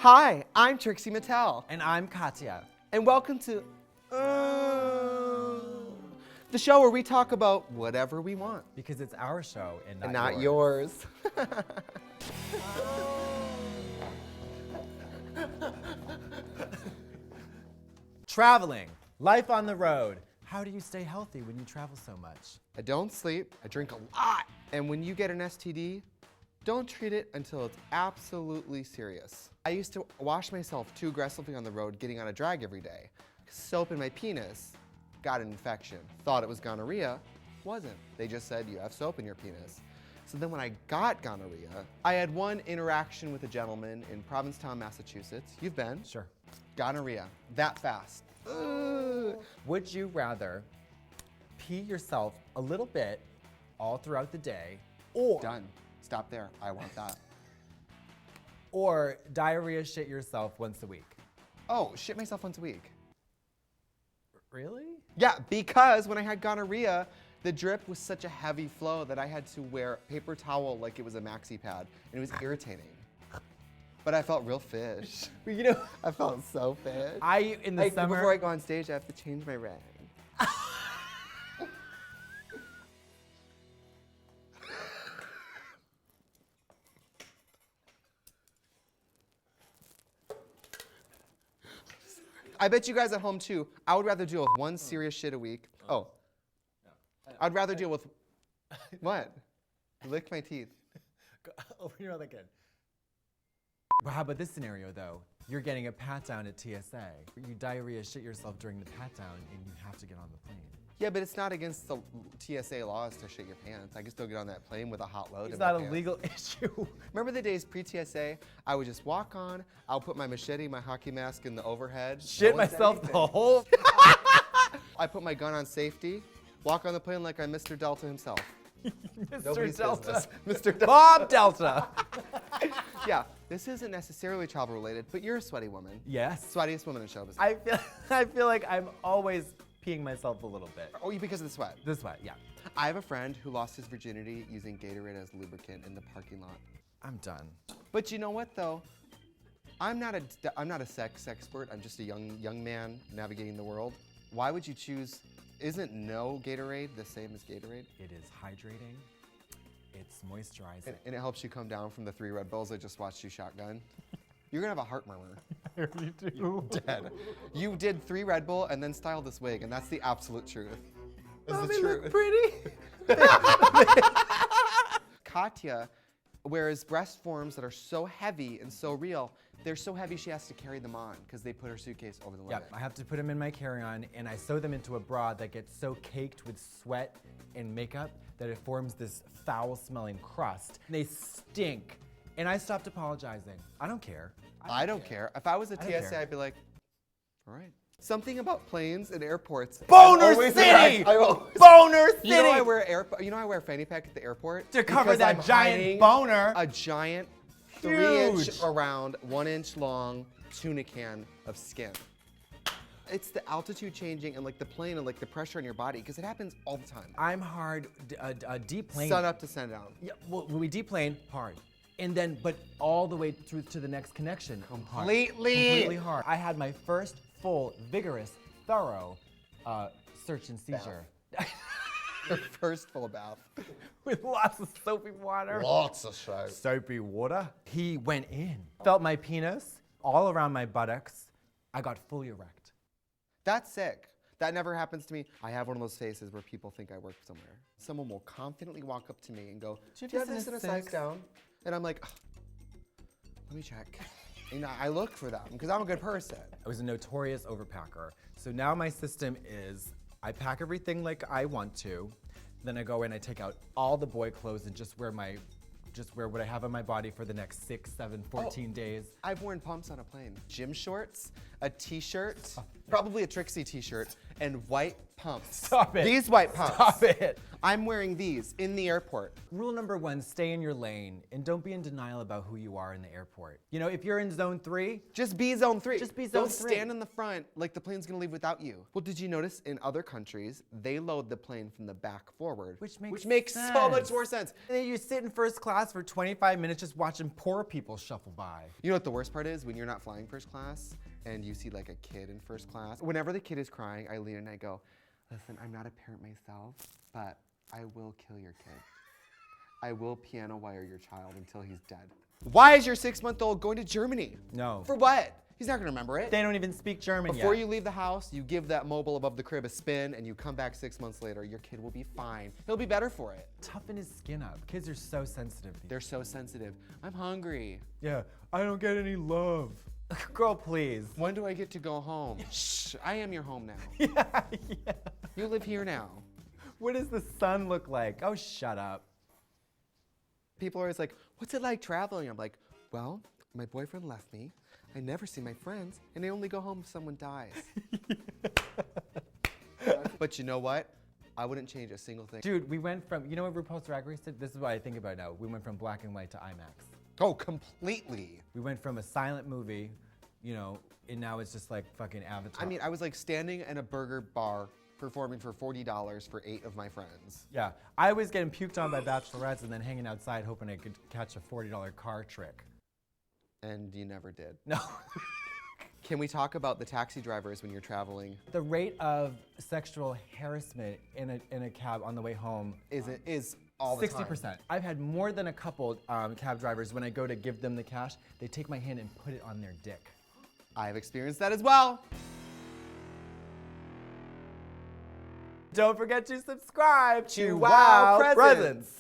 Hi, I'm Trixie Mattel. And I'm Katya. And welcome to the show where we talk about whatever we want. Because it's our show and not yours. Traveling, life on the road. How do you stay healthy when you travel so much? I don't sleep, I drink a lot. And when you get an STD, don't treat it until it's absolutely serious. I used to wash myself too aggressively on the road, getting on a drag every day. Soap in my penis, got an infection. Thought it was gonorrhea, wasn't. They just said you have soap in your penis. So then when I got gonorrhea, I had one interaction with a gentleman in Provincetown, Massachusetts. You've been? Sure. Gonorrhea, that fast. Would you rather pee yourself a little bit all throughout the day, or Done. Stop there. I want that. or diarrhea shit yourself once a week? Oh, shit myself once a week. Really? Yeah, because when I had gonorrhea, the drip was such a heavy flow that I had to wear paper towel like it was a maxi pad, and it was irritating. But I felt real fish. You know, I felt so fish. in the summer. Before I go on stage, I have to change my rag. I bet you guys at home too, I would rather deal with one serious shit a week. Oh. I'd rather deal with, what? You licked my teeth. Open your mouth again. Well, how about this scenario though? You're getting a pat down at TSA. You diarrhea shit yourself during the pat down and you have to get on the plane. Yeah, but it's not against the TSA laws to shit your pants. I can still get on that plane with a hot load. It's not a legal issue. Remember the days pre-TSA? I would just walk on, I'll put my machete, my hockey mask in the overhead. Shit No one said myself anything. the whole. I put my gun on safety, walk on the plane like I'm Mr. Delta himself. Mr. Nobody's Delta. business. Mr. Delta. Bob Delta. Yeah, this isn't necessarily travel related, but you're a sweaty woman. Yes. Sweatiest woman in show business. I feel like I'm always peeing myself a little bit. Oh, because of the sweat. This way, yeah. I have a friend who lost his virginity using Gatorade as lubricant in the parking lot. I'm done. But you know what though? I'm not a sex expert. I'm just a young man navigating the world. Why would you choose? Isn't no Gatorade the same as Gatorade? It is hydrating. It's moisturizing. And it helps you come down from the 3 Red Bulls I just watched you shotgun. You're gonna have a heart murmur. You do. Dead. You did 3 Red Bull and then styled this wig, and that's the absolute truth. It's Mommy, the truth. look pretty. Katya wears breast forms that are so heavy and so real. They're so heavy she has to carry them on because they put her suitcase over the limit. Yep, I have to put them in my carry-on and I sew them into a bra that gets so caked with sweat and makeup that it forms this foul-smelling crust. They stink. And I stopped apologizing. I don't care. I don't care. If I was a I don't TSA, care. I'd be like, all right. Something about planes and airports. Boner I always City! react- I always- Boner City! You know I wear a fanny pack at the airport To cover because that I'm giant hiding boner. A giant, Huge. 3-inch around, 1-inch long tuna can of skin. It's the altitude changing and like the plane and like the pressure on your body because it happens all the time. I'm hard, deep plane. Sun up to sundown. Yeah, well, when we deplane, hard. And then, but all the way through to the next connection. Completely hard. I had my first full, vigorous, thorough search and seizure. Your first full bath. With lots of soapy water. Lots of soap. Soapy water. He went in. Felt my penis all around my buttocks. I got fully erect. That's sick. That never happens to me. I have one of those faces where people think I work somewhere. Someone will confidently walk up to me and go, do you have this in a size down? And I'm like, let me check. And I look for them because I'm a good person. I was a notorious overpacker. So now my system is, I pack everything like I want to, then I go in, I take out all the boy clothes and just wear what I have on my body for the next 6, 7, 14 days. I've worn pumps on a plane. Gym shorts, a t-shirt, probably a Trixie t-shirt, and white pumps. Stop it. These white pumps. Stop it. I'm wearing these in the airport. Rule number 1, stay in your lane and don't be in denial about who you are in the airport. You know, if you're in zone 3, Just be zone 3. Just be zone Don't 3. stand in the front like the plane's gonna leave without you. Well, did you notice in other countries, they load the plane from the back forward? Which makes so much sense. more sense. and then you sit in first class for 25 minutes just watching poor people shuffle by. You know what the worst part is? When you're not flying first class and you see like a kid in first class. Whenever the kid is crying, I lean in and I go, listen, I'm not a parent myself, but I will kill your kid. I will piano wire your child until he's dead. Why is your 6-month-old going to Germany? No. For what? He's not gonna remember it. They don't even speak German Before yet. you leave the house, you give that mobile above the crib a spin and you come back 6 months later, your kid will be fine. He'll be better for it. Toughen his skin up. Kids are so sensitive. They're so sensitive. I'm hungry. Yeah, I don't get any love. Girl, please. When do I get to go home? Shh, I am your home now. yeah. You live here now. What does the sun look like? Oh, shut up. People are always like, what's it like traveling? I'm like, well, my boyfriend left me. I never see my friends, and I only go home if someone dies. But you know what? I wouldn't change a single thing. Dude, we went from, you know what RuPaul's Drag Race did? This is what I think about now. We went from black and white to IMAX. Oh, completely. We went from a silent movie, you know, and now it's just like fucking Avatar. I mean, I was like standing in a burger bar performing for $40 for 8 of my friends. Yeah, I was getting puked on by bachelorettes and then hanging outside hoping I could catch a $40 car trick. And you never did. No. Can we talk about the taxi drivers when you're traveling? The rate of sexual harassment in a cab on the way home Is all the time. 60%. I've had more than a couple cab drivers, when I go to give them the cash, they take my hand and put it on their dick. I've experienced that as well. Don't forget to subscribe To Wow Presents.